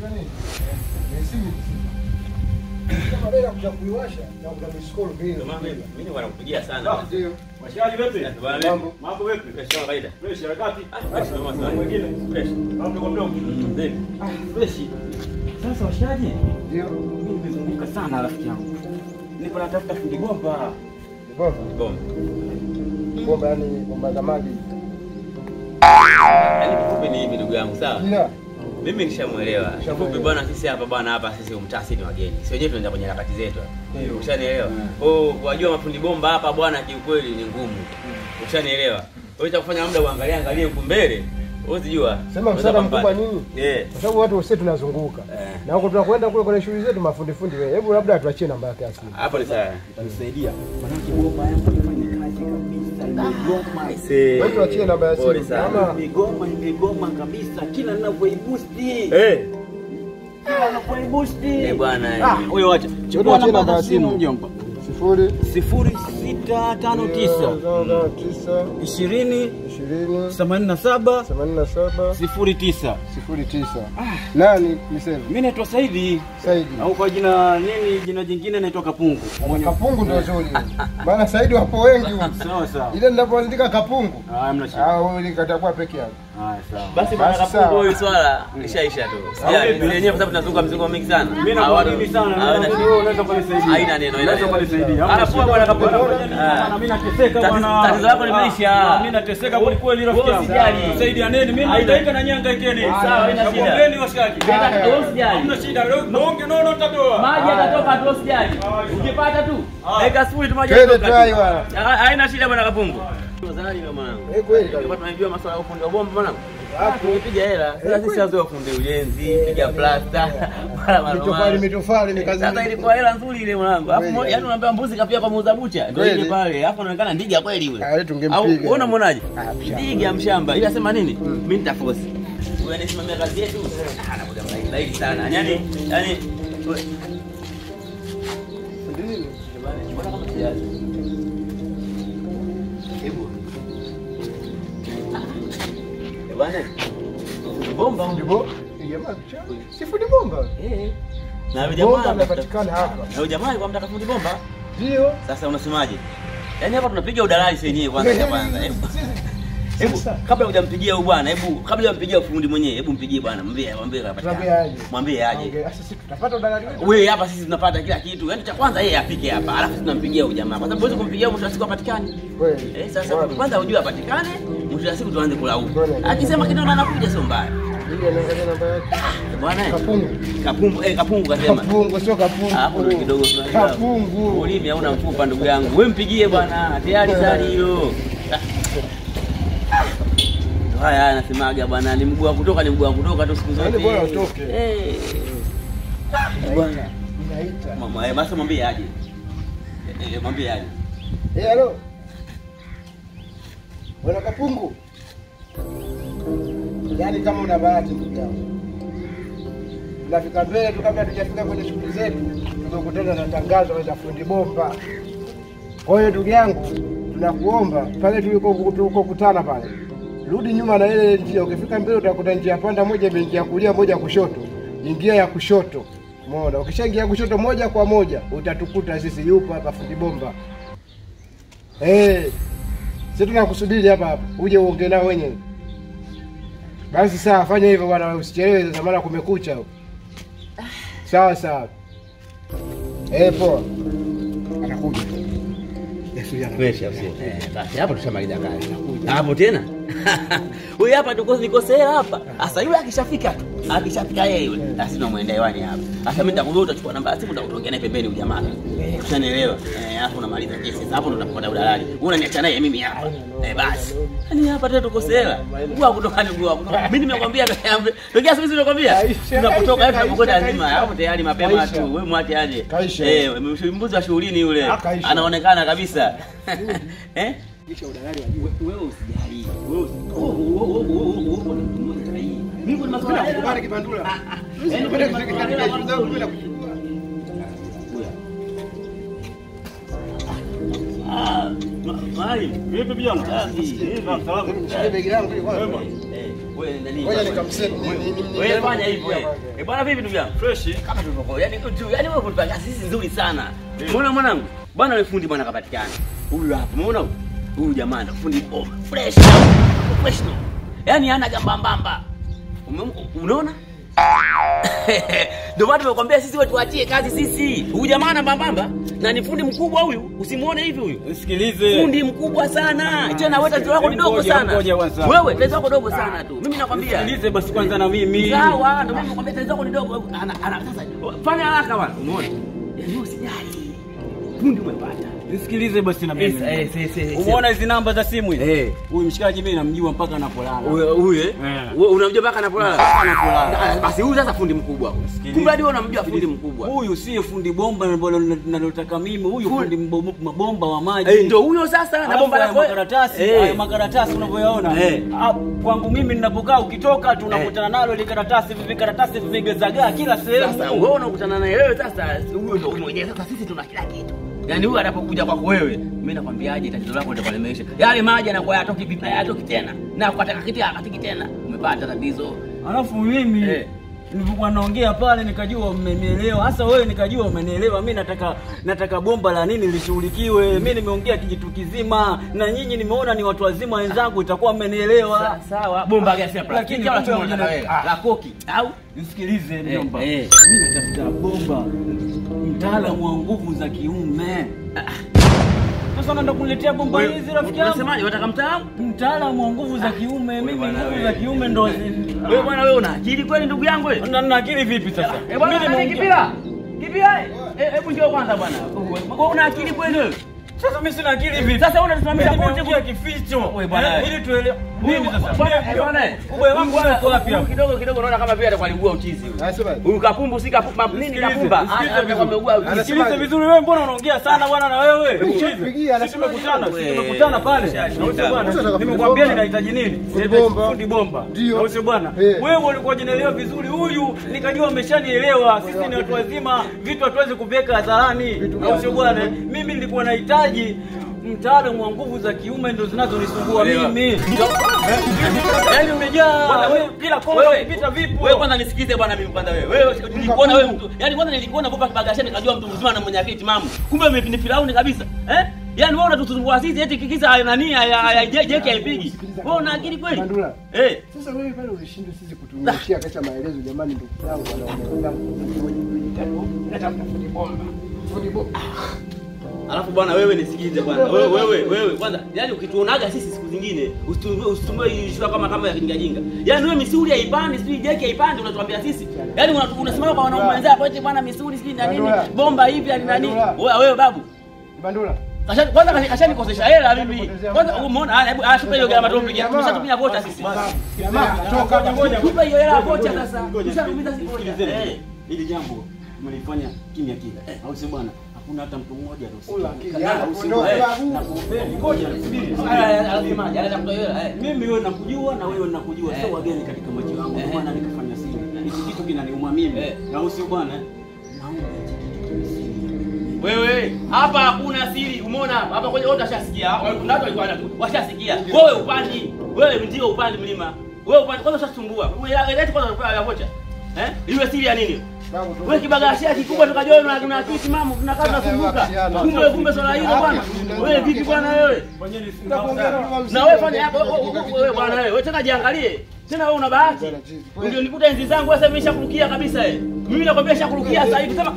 nini? Simu. Kama leo kuja kuiwasha na ukamiskolo vile. Mimi wanakupigia sana. Ndio. Washaji vipi? Mambo vipi? Kesho kawaida. Fresh harakati. Fresh na maswali. Wengine Fresh. mambo mdogo. Ndio. Fresh. Sasa washaji? Ndio. Mimi nimezunguka sana rafiki yangu. Niko natafuta fundi bomba. Bomba. Bomba. Bomba yani bomba za maji. Yaani kifupi ni hivi ndugu yangu, sawa? Ndio. Mimi nishamuelewa. Kifupi bwana, sisi hapa sisi umtasi ni wageni. Sio wenyewe tunaenda kwenye harakati zetu. Ushanielewa? Wajua mafundi bomba hapa bwana kiukweli ni ngumu. Ushanielewa? Wewe utakufanya muda uangalie huko mbele. Unajua? Sema msaada mkubwa nini? Kwa sababu watu wote tunazunguka. Na huko tunakwenda kule kwenye shughuli zetu mafundi wewe. Hebu labda tuachie namba yake asili. Hapo ni sawa. Itanisaidia. Maana bomba yangu ifanye kazi kabisa. Goma ise. Wewe tuachie namba ya asili. Kama migoma kabisa kila ninavyoibusti. Kila ninavyoibusti. Bwana. Huyo acha. Chukua namba ya simu mjomba. 0659 20 87 09. Nani niseme? Mimi naitwa Saidi. Au kwa jina nini? Jina jingine naitwa Kapungu. Kapungu ndio zuri. Maana Saidi wapo wengi huko. Sawa. Ile ninapoandika Kapungu. Hamna shida. Wewe nikatakuwa peke yako. Sawa. Basi bwana Kapungu huyu swala lishaisha tu. Sijali. Wenyewe kwa sababu tunazunguka mzigo mingi sana. Mimi nakuamini sana. Wewe unaweza kunisaidia. Haina neno. Unaweza kunisaidia. Hapo bwana Kapungu. Mimi nateseka bwana. Tatizo lako limeisha. Mimi nateseka kwa kweli rafiki yangu. Saidianeni. Mimi nahangaika na nyanga ikeni. Sawa, haina shida. Pongeni washikaji. Hamna shida. Naonge nono utatoa. Maji yatatoka tu usijali. Ukipata tu. Weka suli tu maji yatatoka. Twende bwana. Haina shida bwana Kapungu. Wazalani mwanangu. Kweli. Kwa tunajua masuala ya ufundi wa bomba mwanangu. Hapo ukipiga hela, sasa sisi wazo fundi ujenzi, piga plasta, mitofali ni kazi. Sasa ilikuwa hela nzuri ile mwanangu. Hapo yaani unaambia mbuzi kapia kwa muuza bucha. Ndio ile pale. Hapo inaonekana ndiga kweli yule. Tungempiga. Au unaona muonaje? Ndiga mshamba. Ila sema nini? Mimi nitaforce. Wewe anasimamia kazi yetu. Anakuja zaidi sana. Yaani ndio. Mbona kama sijazi? Hebu. Bwana. Bomba ndipo. Jamaa si fundi bomba. Na jamaa anapatikana hapa. Na jamaa alikuwa mtaka fundi bomba? Ndio. Sasa unasemaje? Yaani hapa tunapiga udalali sasa yenyewe kwanza. Hebu kabla hujampigia huyu bwana, kabla hujampigia fundi mwenyewe, hebu mpigie bwana, mwambie anapatikana. Mwambie aje. Sasa sisi tutapata udalali wetu. Wewe hapa sisi tunapata kila kitu. Yaani cha kwanza yeye afike hapa, alafu tunampigia huyu jamaa. Kwa sababu huwezi kumpigia mwisho wa siku apatikane. Kweli. Sasa kwanza ujue apatikane, mwisho wa siku tuanze kulaumu. Akisema kidogo anakuja sio mbaya. Ndio anaangalia namba yake. Bwana Kapungu. Kapungu kasema. Kapungu sio Kapungu. Hapo ndio kidogo tunajua. Kapungu. Ulimi hauna mfupa ndugu yangu. Wewe mpigie bwana, tayari sali hilo. Haya anasemaga bwana, ni mguu wa kutoka tu siku zote. Yaani bora utoke. Bwana inaita. Mama, basi mwambie aje. Mwambie aje. Halo. Bwana Kapungu. Yaani kama una bahati ndugu yangu. Tunafika mbele tu kabla tujafika kwenye shughuli zetu, tunakutana na tangazo la fundi bomba. Kwa hiyo ndugu yangu, tunakuomba pale tulikokutana pale. Rudi nyuma na ile njia, ukifika mbele utakuta njia panda moja imeingia kulia, moja kushoto. Ingia ya kushoto. Umeona? Ukishaingia kushoto moja kwa moja utatukuta sisi yupo hapa fundi bomba. Sisi tunakusubiri hapa. Uje uongee nao wenyewe. Basi sawa, fanya hivyo bwana, usichelewe sasa maana kumekucha huko. Sawa. Poa. Anakuja. Basi hapo tushamaliza kazi. Hapo tena? Wewe hapa nikosea hapa. Sasa yule akishafika yeye yule. Basi tunamwendea hewani hapa. Sasa mimi nitakuja utachukua namba ya simu utaongea naye pembeni huyu jamaa. Unanielewa? Hapo unamaliza kesi. Sasa hapo ndo utapata udalali. Wewe unaniacha naye mimi hapa. Basi. Yaani hapa tena tukosea. Mguu kutoka ni mguu. Mimi nimekwambia tokea sisi nimekwambia. Tunapotoka hivi tunapokwenda lazima. Hapo tayari mapema tu. Wewe mwache aje. Mbuzi wa shughulini yule. Anaonekana kabisa. Kisha udalali wewe usijali. Mimi kuna masuala ya kubali kibandula. Kwenda katika shughuli zangu bila kuchukua. Vipi bwana? Salamu. Begi langu ile kwanza. Wewe nani? Ngoja nikamsema. Wewe fanya hivyo wewe. Bwana vipi ndugu yangu? Fresh kama tulivyokuwa. Yaani wewe unataka sisi nzuri sana. Umeona mwanangu? Bwana wewe fundi bwana kapatikana. Huyu hapa. Umeona huyu jamaa ndo fundi fresh. Fresh no. Yaani hana gambambamba. Unaona? Ndio watu wakwambia sisi wetu tuachie kazi sisi. Huyu jamaa ana mbambamba na ni fundi mkubwa huyu. Usimuone hivi huyu. Usikilize. Fundi mkubwa sana. Tena wewe tatizo lako ni dogo sana. Wewe tatizo lako dogo sana tu. Mimi nakwambia. Usikilize basi kwanza na mimi. Sawa, ndio mimi nakwambia tatizo lako ni dogo. Sasa fanya haraka bwana. Umeona? Yaani usijali. Fundi umepata. Nisikilize basi na mimi. Umeona hizi namba za simu hizi? Huyu mshikaji mimi namjua mpaka anapolala. Huyu wewe unamjua mpaka anapolala? Anapolala. Basi huyu sasa fundi mkubwa. Kumbe hadi wewe unamjua fundi mkubwa. Huyu si fundi bomba ninalotaka mimi, huyu fundi mabomba wa maji. Ndio huyo sasa na bomba la makaratasi. Hayo makaratasi unavyoyaona. Kwangu mimi ninapokaa ukitoka tu unakutana nalo ile karatasi vimezagaa kila sehemu. Sasa wewe unakutana naye wewe sasa huyo ndio mwenyewe. Sasa sisi tuna kila kitu. Yaani huyu anapokuja kwako wewe, mimi nakwambiaje tatizo lako ndio limeisha. Yale maji yanakuwa yatoki vipi hayatoki tena. Na ukataka kiti hakatiki tena. Umepata tatizo. Alafu mimi nilipokuwa naongea pale nikajua umenielewa. Hasa wewe nikajua umenielewa. Mimi nataka bomba la nini lishughulikiwe. Mimi nimeongea kijitu kizima na nyinyi nimeona ni watu wazima wenzangu itakuwa mmenielewa. Sawa. Bomba gasi ya plastiki au la koki au nisikilize mjomba. Mimi natafuta bomba mtaalamu wa nguvu za kiume. Sasa naenda kuniletea bomba hizi rafiki yangu. Unasemaje? Unataka mtaalamu wa nguvu za kiume? Mimi nguvu za kiume ndo wewe bwana wewe una akili kweli ndugu yangu wewe? Na akili vipi sasa? Mimi kipira. Kipira. Hebu njoo kwanza bwana. Wewe una akili kweli wewe? Sasa mimi sina akili vipi? Sasa wewe unatusimamisha pote kwa kificho. Wewe bwana. Ili tuelewe. Nini sasa? Bwana. Kubwa wangu uko wapi hapo? Kidogo naona kama vile atakuwa aligua uchizi huyu. Huyu kapumbu si kapumba nini kapumba? Ameugua uchizi. Sikiliza vizuri wewe mbona unaongea sana bwana na wewe? Tumekutana pale. Nimekuambia ninahitaji nini? Fundi bomba. Au sio bwana? Wewe ulikuwa unanielewa vizuri huyu nikajua umeshanielewa. Sisi ni watu wazima, vitu hatuwezi kuviweka hadharani. Au sio bwana? Mimi nilikuwa nahitaji mtaalamu wa nguvu za kiume ndo zinazonisumbua mimi. Yaani umejaa wewe kila kona unapita vipi? Wewe kwanza nisikize bwana mimi kwanza wewe. Wewe nilikuona wewe mtu. Yaani kwanza nilikuona popa kibagashani nikajua mtu mzima na mwenye akili timamu. Kumbe mimi ni Firauni kabisa. Yaani wewe unatusumbua sisi eti kikisa nani ya jeki haipigi. Wewe una akili kweli? Sasa wewe pale ulishindwa sisi kutumishia kacha maelezo jamani ndugu yangu bwana. Natafuta fundi bomba. Fundi bomba. Alafu bwana wewe nisikize bwana. Wewe kwanza yani ukituonaga sisi siku zingine usitumbue ishika kama ya kinga. Yaani wewe misuli haipandi, sijui jeki haipandi unatuambia sisi. Yaani unasimama kwa wanaume wenzako eti bwana misuli sijui na nini, bomba hivi yani nani? Wewe babu. Bandula. Kwanza kashanikosesha hela mimi. Kwanza umeona hebu atupe hiyo gharama tupigia. Tumeshatumia vocha sisi. Jamaa toka ngoja. Tupe hiyo hela vocha sasa. Tumeshatumia sisi vocha. Hili jambo mlifanya kimya kimya. Au si bwana? Hakuna hata mtu mmoja mimi wewe nakujua na wewe nakujua, sio wageni katika macho yangu. Ndio maana nikafanya siri. Hiki kitu kinaniuma mimi. Na usio bwana. Wewe hapa hakuna siri, umeona hapa kwenye wote washasikia. Kuna watu walikuwa washasikia. Wewe upandi, wewe ndio upandi mlima. Wewe upandi kwanza ushasumbua. Wewe kwanza unafanya vocha. Iwe siri ya nini? Wewe kibagashia kikubwa tukajua una akili mama tunakaa tunasumbuka. Kumbe swala hilo bwana. Wewe vipi bwana wewe? Na wewe fanya hapo wewe bwana wewe. Wewe tena jiangalie. Tena wewe una bahati. Ndio nikuta enzi zangu sasa nimeshakurukia kabisa Mimi nakwambia shakurukia sasa hivi kama